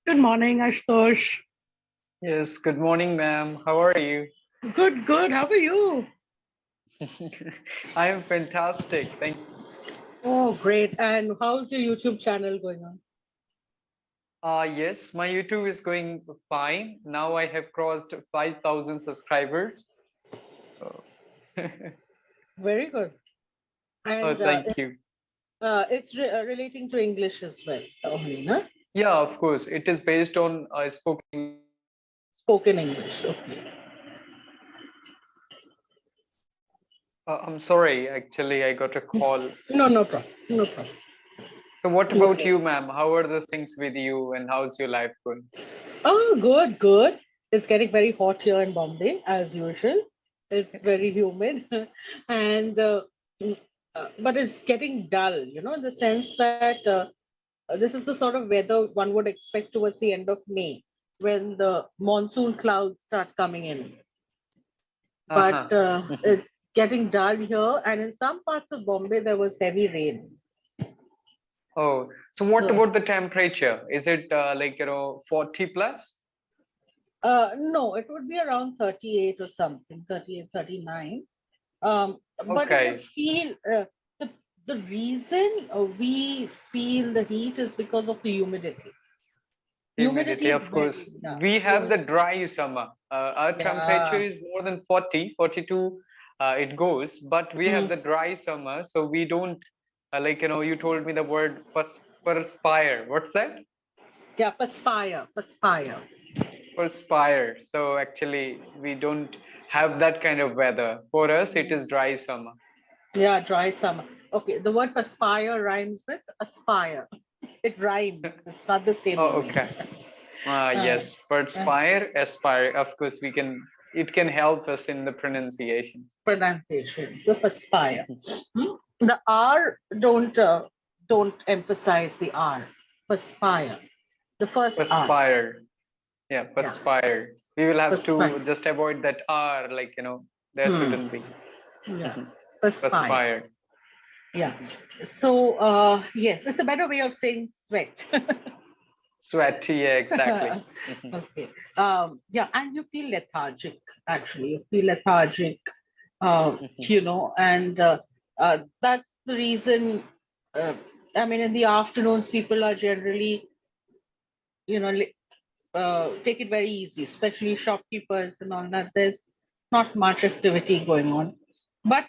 Good morning, Ashutosh. Yes, good morning, ma'am. How are you? Good, good. How are you? I am fantastic. Thank Oh, great. And how's your YouTube channel going on? Yes, my YouTube is going fine. Now I have crossed 5,000 subscribers. Oh, Very good. oh And thank you. it's relating to English as well, only, no? Yeah, of course. It is based on spoken. Spoken English. Okay. I'm sorry, actually, I got a call. No, no problem. No problem. So, what Go about ahead. you, ma'am? How are the things with you, and how's your life going? Oh, good, good. It's getting very hot here in Bombay, as usual. It's very humid, and mm, but it's getting dull, in the sense that this is the sort of weather one would expect towards the end of May when the monsoon clouds start coming in. But Uh-huh. it's getting dull here, and in some parts of Bombay, there was heavy rain. Oh, so what So, about the temperature? Is it 40 plus? no, it would be around 38 or something, 38, 39. But it would Okay. feel the reason we feel the heat is because of the humidity. Humidity Humidity, is of course. very, We have the dry summer. Our temperature yeah. is more than 40, 42. It goes, but we have Hmm. the dry summer, so we don't you told me the word perspire. What's that? Yeah, perspire, perspire. Perspire. So actually, we don't have that kind of weather. For us, it is dry summer. Yeah, dry summer. Okay, the word perspire rhymes with aspire. It rhymes. It's not the same Oh, meaning. okay. Uh, Yes, uh, perspire, aspire. Of course, we can. It can help us in the pronunciation. Pronunciation. So perspire. Hmm? The R don't emphasize the R. Perspire. The first R. Perspire. Yeah, Yeah, perspire. We will have perspire. to just avoid that R, there Hmm. shouldn't be. Yeah, perspire. Perspire. Yeah. So yes, it's a better way of saying sweat. Sweaty, yeah, exactly. Okay. Yeah, and you feel lethargic, actually. You feel lethargic, and that's the reason. Uh, I mean, in the afternoons, people are generally, take it very easy, especially shopkeepers and all that. There's not much activity going on. But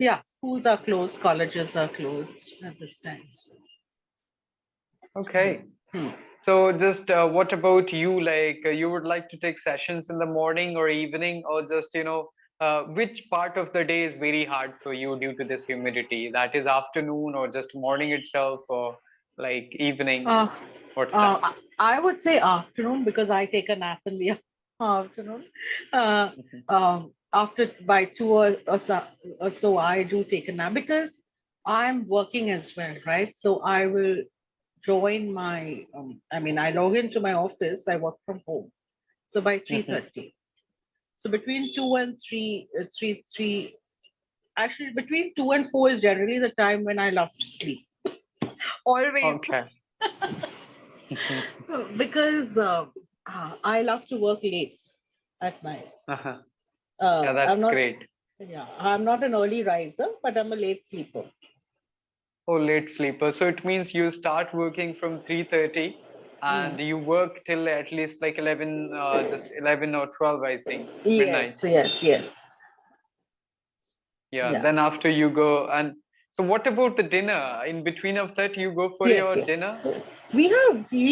yeah, schools are closed, colleges are closed at this time. So, Okay. hmm. So just what about you? You would like to take sessions in the morning or evening, or just, which part of the day is very hard for you due to this humidity? That is afternoon or just morning itself or like evening? Uh, What's that? I would say afternoon because I take a nap in the afternoon. After by 2 or so, I do take a nap because I'm working as well, right? So I will join my. I mean, I log into my office. I work from home. So by 3:30. So between 2 and 3, actually between 2 and 4 is generally the time when I love to sleep. Always. Okay. Because I love to work late at night. Uh-huh. Yeah, I'm that's not, great. yeah, I'm not an early riser, but I'm a late sleeper. Oh, late sleeper. So it means you start working from 3:30 Mm. and you work till at least like 11, just 11 or 12, I think, Yes, midnight. yes, yes. Yeah, Yeah, then after you go and so what about the dinner? In between of that, you go for yes, your yes. dinner? We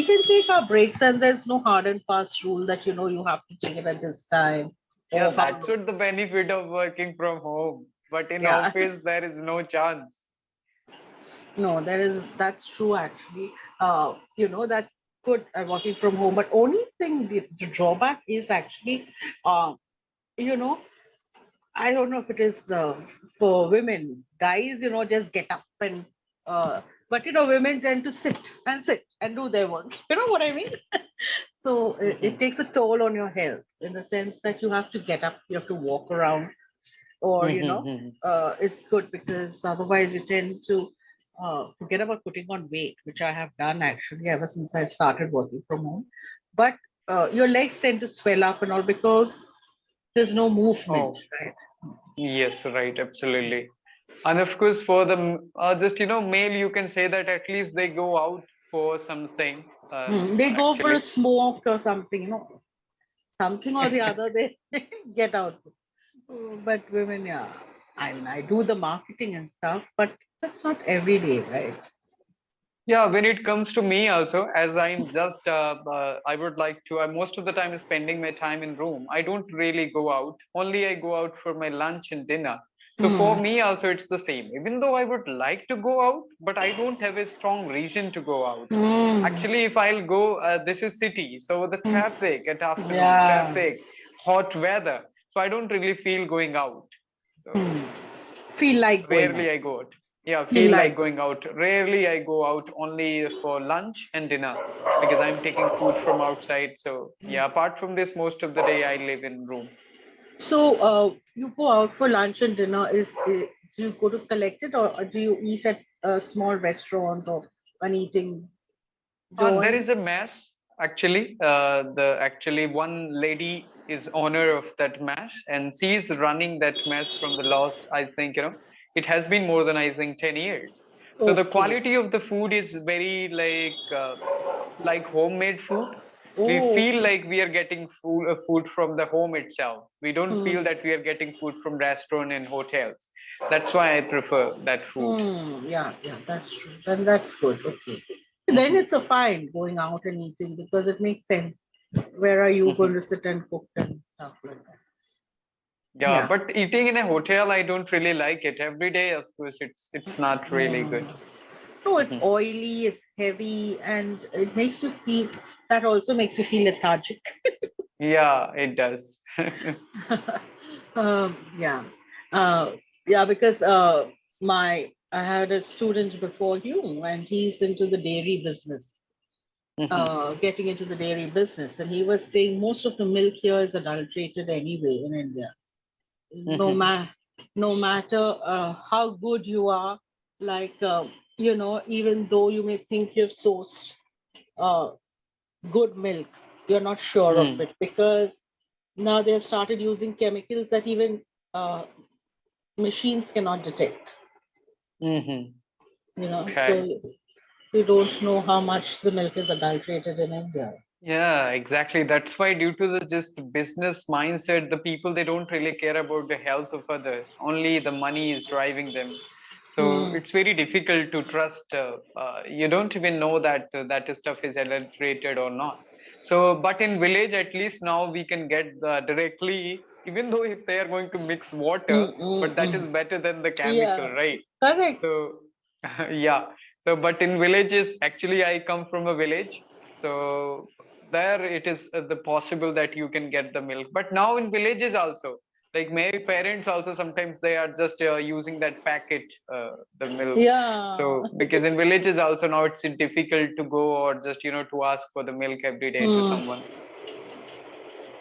can take our breaks, and there's no hard and fast rule that you have to take it at this time Yeah, or how that's long. what the benefit of working from home. But in Yeah. office, there is no chance. No, that's true actually. That's good working from home. But only thing the drawback is actually, uh, you know, I don't know if it is for women. Guys, just get up but women tend to sit and do their work. You know what I mean? So it takes a toll on your health in the sense that you have to get up, you have to walk around, or it's good because otherwise you tend to forget about putting on weight, which I have done actually ever since I started working from home. But your legs tend to swell up and all because there's no movement, Oh, right? yes, right, absolutely. And of course, for the just male, you can say that at least they go out for something. They go for a Actually, smoke or something, something or the other they get out. But women, yeah, I mean, I do the marketing and stuff, but that's not every day, right? yeah. When it comes to me, also, as I'm just, I would like to. I most of the time is spending my time in room. I don't really go out. Only I go out for my lunch and dinner. So for Hmm. me, also, it's the same. Even though I would like to go out, but I don't have a strong reason to go out. Hmm. Actually, if I'll go, this is city, so the Hmm. traffic at afternoon, Yeah. traffic, hot weather. So I don't really feel going out. So Hmm. Feel like going out. rarely I go out. Yeah, Feel feel like like. going out. Rarely I go out, only for lunch and dinner because I'm taking food from outside. So yeah, apart from this, most of the day I live in room. So, you go out for lunch and dinner. Do you go to collect it, or do you eat at a small restaurant or an eating There joint? is a mess actually. The actually one lady is owner of that mess, and she's running that mess from the last. I think it has been more than I think 10 years. So the Okay. quality of the food is very like homemade food. We Oh, feel okay. like we are getting food from the home itself. We don't Hmm. feel that we are getting food from restaurant and hotels. That's why I prefer that food. Yeah, yeah, that's true. Then that's good. Okay. Then Mhm, it's a fine going out and eating because it makes sense. Where are you going mhm. to sit and cook and stuff like that? Yeah, Yeah. but eating in a hotel, I don't really like it. Every day, of course, it's not really good. Mm. No, it's Mhm. oily, it's heavy, and it makes you feel, that also makes you feel lethargic. Yeah, it does. Yeah. Uh, yeah, because I had a student before you, and he's into the dairy business, Mhm, getting into the dairy business, and he was saying most of the milk here is adulterated anyway in India. No mhm, ma no matter how good you are, like even though you may think you've sourced uh, good milk, you're not sure of mm, it because now they have started using chemicals that even machines cannot detect. mhm. So Okay. we don't know how much the milk is adulterated in India. Yeah, exactly. That's why, due to the just business mindset, the people they don't really care about the health of others. Only the money is driving them. So Hmm. it's very difficult to trust. You don't even know that that stuff is adulterated or not. So, but in village, at least now we can get directly, even though if they are going to mix water, Mm, mm, but that is mm. better than the chemical, Yeah, right? correct. So, yeah. So, but in villages, actually, I come from a village. So there it is the possible that you can get the milk. But now in villages also, like my parents also sometimes they are just using that packet, the milk. Yeah. So because in villages also now it's difficult to go or just to ask for the milk every day to Hmm. someone.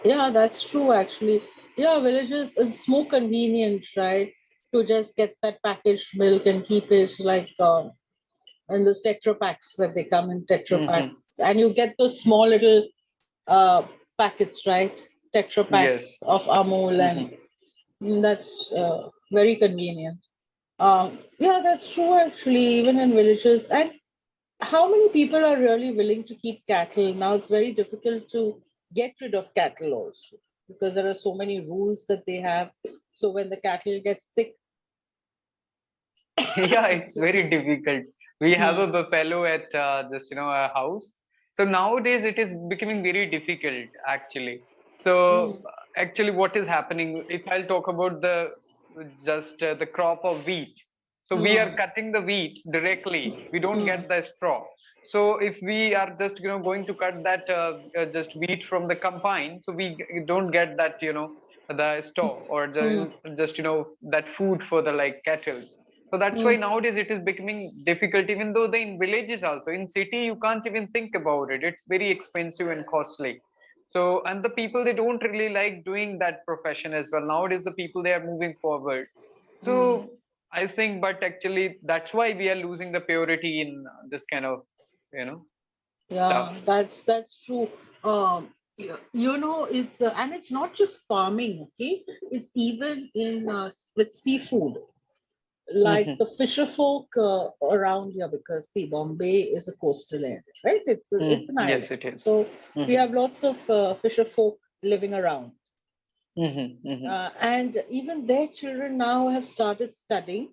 Yeah, that's true actually. Yeah, villages it's more convenient, right? To just get that packaged milk and keep it like in those Tetra packs that they come in Tetra Hmm. packs. And you get those small little uh packets, right? Tetra packs Yes. of Amul, Hmm. and that's very convenient. Yeah, that's true actually, even in villages. And how many people are really willing to keep cattle? Now it's very difficult to get rid of cattle also because there are so many rules that they have. So when the cattle gets sick, Yeah, it's excuse very me. difficult. We have a Hmm. buffalo at just a house. So nowadays it is becoming very difficult actually. So Hmm. actually, what is happening? If I'll talk about the just the crop of wheat, so we are Hmm. cutting the wheat directly. We don't Hmm. get the straw. So if we are just going to cut that just wheat from the combine, so we don't get that the straw or Hmm. just that food for the like cattle. So that's why Hmm. nowadays it is becoming difficult, even though the in villages also. In city, you can't even think about it. It's very expensive and costly. So, and the people they don't really like doing that profession as well. Nowadays, the people they are moving forward. Hmm. So I think, but actually, that's why we are losing the purity in this kind of, you know, stuff. Yeah, that's true. It's and it's not just farming, okay? It's even in with seafood, like Hmm. the fisher folk around here, because see, Bombay is a coastal area, right? It's an Yes, island, it is. so we Hmm. have lots of fisher folk living around, Hmm. Hmm. and even their children now have started studying,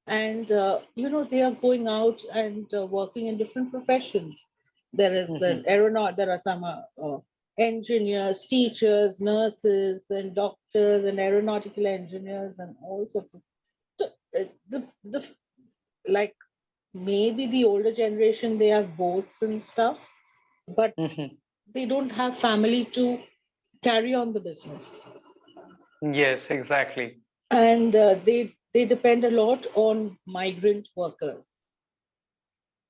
and they are going out and working in different professions. There is an Hmm. aeronaut, there are some engineers, teachers, nurses, and doctors, and aeronautical engineers, and all sorts of so, the like maybe the older generation, they have boats and stuff, but Hmm. they don't have family to carry on the business, Yes, exactly. and they depend a lot on migrant workers.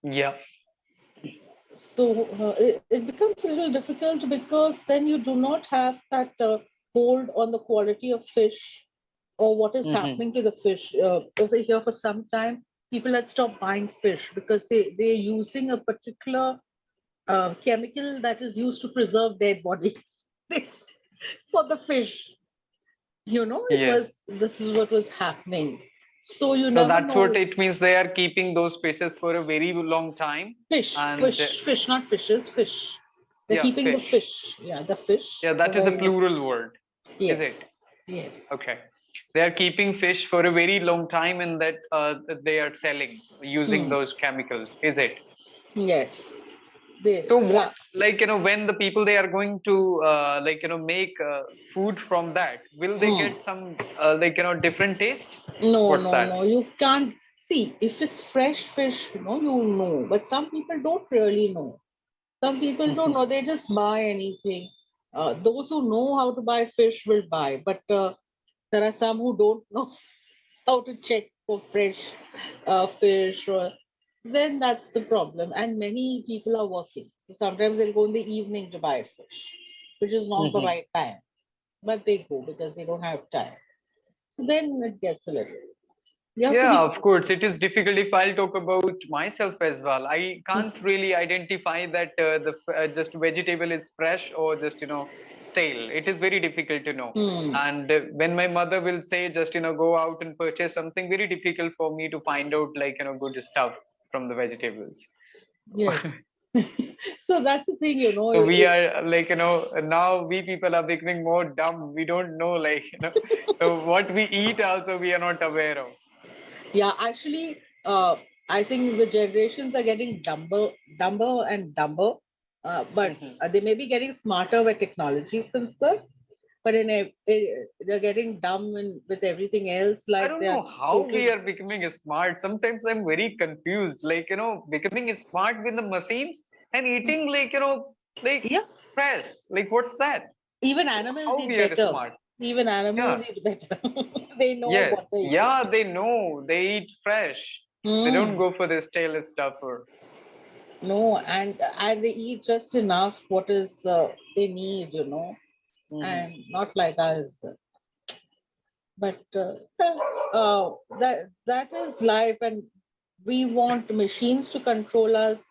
Yeah. So it becomes a little difficult because then you do not have that hold on the quality of fish or what is Hmm. happening to the fish. Over here, for some time, people had stopped buying fish because they're using a particular chemical that is used to preserve dead bodies for the fish. Yes. This is what was happening. So you So never that's what know. it means. They are keeping those fishes for a very long time, and Fish, not fishes, fish. They're yeah, keeping the fish. fish. Yeah, the fish Yeah, for that is a very long. plural word, is it? Yes, yes, Okay. They are keeping fish for a very long time, and that they are selling using hmm. those chemicals, is it? Yes. So Yeah. what, like, when the people they are going to make food from that, will they Hmm. get some different taste? No, What's no, that? no. You can't see if it's fresh fish. You know. But some people don't really know. Some people don't Mhm. know. They just buy anything. Those who know how to buy fish will buy, but there are some who don't know how to check for fresh fish, or then that's the problem. And many people are working, so sometimes they'll go in the evening to buy fish, which is not the Mhm. right time, but they go because they don't have time. So then it gets a little, you have to Yeah, be. of course. It is difficult if I'll talk about myself as well. I can't Hmm. really identify that the just vegetable is fresh or just stale. It is very difficult to know. Hmm. And when my mother will say just go out and purchase something, very difficult for me to find out like good stuff from the vegetables. Yes. So that's the thing, So we are like now we people are becoming more dumb. We don't know so what we eat also we are not aware of. Yeah, actually, I think the generations are getting dumber and dumber. But they may be getting smarter where technology is concerned. But they're getting dumb with everything else. I Like don't they're know how total. we are becoming smart. Sometimes I'm very confused. Like, becoming smart with the machines and eating like Yeah, fresh. Like, what's that? even So animals how eat we are better. smart? Even animals Yeah. eat better. They know what Yes. they're eating. Yeah, they know. They eat fresh. They don't Mm, go for this stale stuff or. no, and they eat just enough what is they need, Mhm. and not like us. But that is life, and we want machines to control us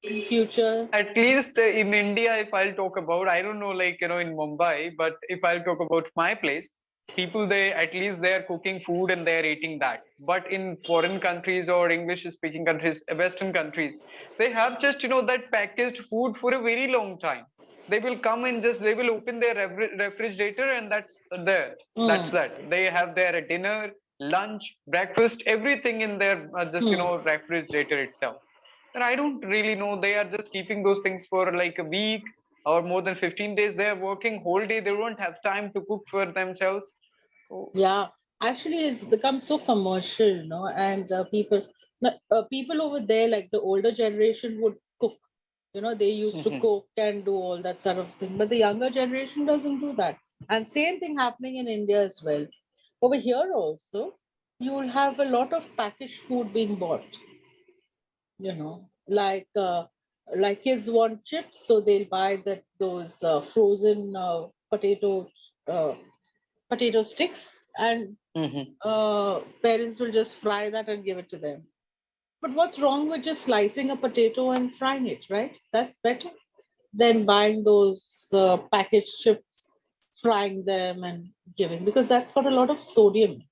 in future. At least in India, if I'll talk about, I don't know, like, in Mumbai, but if I'll talk about my place, people, they at least they're cooking food and they're eating that. But in foreign countries or English speaking countries, Western countries, they have just, that packaged food for a very long time. They will come and just, they will open their refrigerator and that's there. That's Hmm. that. They have their dinner, lunch, breakfast, everything in their just, Hmm. refrigerator itself. And I don't really know. They are just keeping those things for like a week or more than 15 days. They are working whole day. They don't have time to cook for themselves. Oh. Yeah, actually, it's become so commercial, and people over there, like the older generation, would cook. They used to Mhm. cook and do all that sort of thing, but the younger generation doesn't do that. And same thing happening in India as well. Over here also, you will have a lot of packaged food being bought. Like kids want chips, so they'll buy those frozen uh, potato sticks, and Hmm. parents will just fry that and give it to them. But what's wrong with just slicing a potato and frying it, right? That's better than buying those packaged chips, frying them and giving, because that's got a lot of sodium.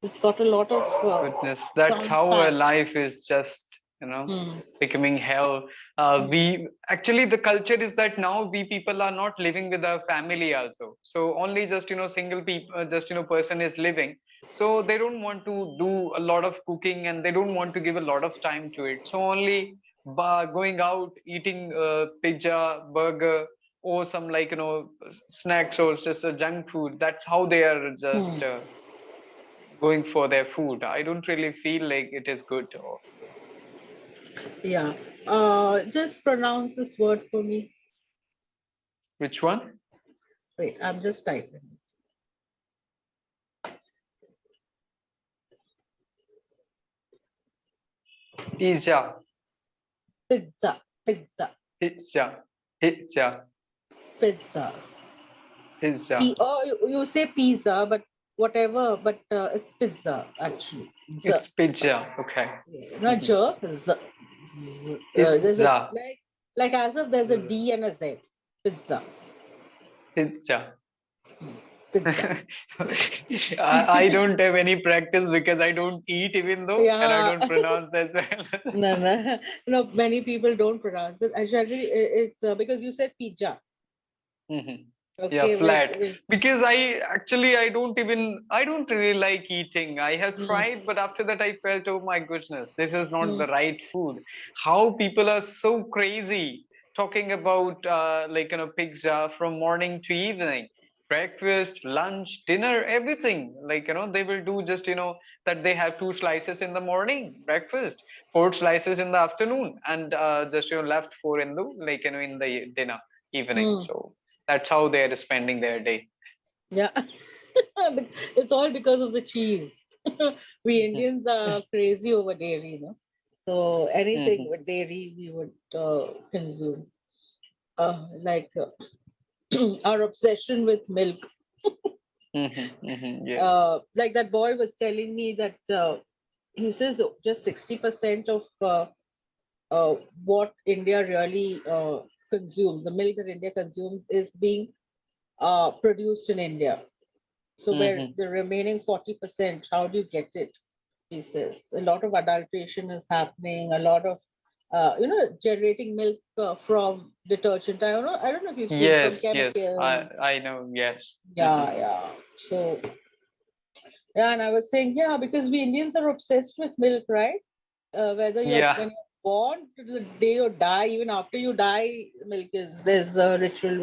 It's got a lot of Goodness, that's trans how our fat. life is just, Hmm. becoming hell. Hmm. We actually, the culture is that now we people are not living with our family also. So only just, single people, just, person is living. So they don't want to do a lot of cooking and they don't want to give a lot of time to it. So only going out, eating pizza, burger, or some like, snacks or just a junk food. That's how they are just. Hmm. Going for their food. I don't really feel like it is good. Or Yeah. Just pronounce this word for me. which one? Wait, I'm just typing. Pizza, Pizza, pizza, pizza, pizza, pizza. pizza. Oh, you say pizza, but whatever, but it's pizza actually. Z. It's pizza. Okay. Yeah, not Mhm. j. Z. Z. There's a Pizza, like as if there's a Z- D and a Z. Pizza. pizza. Hmm. Pizza. I don't have any practice because I don't eat even though, and I Yeah. don't pronounce as well. No, no, no. Many people don't pronounce it. Actually, it's because you said pizza. Mhm. Yeah, Okay, flat. Because I don't really like eating. I have hmm, tried, but after that I felt, oh my goodness, this is not hmm, the right food. How people are so crazy talking about pizza from morning to evening, breakfast, lunch, dinner, everything. Like, they will do just, that they have two slices in the morning, breakfast, four slices in the afternoon, and just, left four in the in the dinner, evening. hmm. So that's how they're spending their day. Yeah. But it's all because of the cheese. We Mhm. Indians are crazy over dairy, So anything Mhm. with dairy we would consume. Like our obsession with milk. Mhm. Mhm. Yes. Like that boy was telling me that he says just 60% of what India really consumes, the milk that India consumes, is being produced in India. So where Mhm. the remaining 40%, how do you get it? He says a lot of adulteration is happening, a lot of generating milk from detergent. I don't know if you've seen from Yes. Yes. I chemicals. I know. Yes. Yeah, Mhm. yeah. So yeah, and I was saying, yeah, because we Indians are obsessed with milk, right? Whether you're Yeah. when you're born to the day you die, even after you die, milk is there's a ritual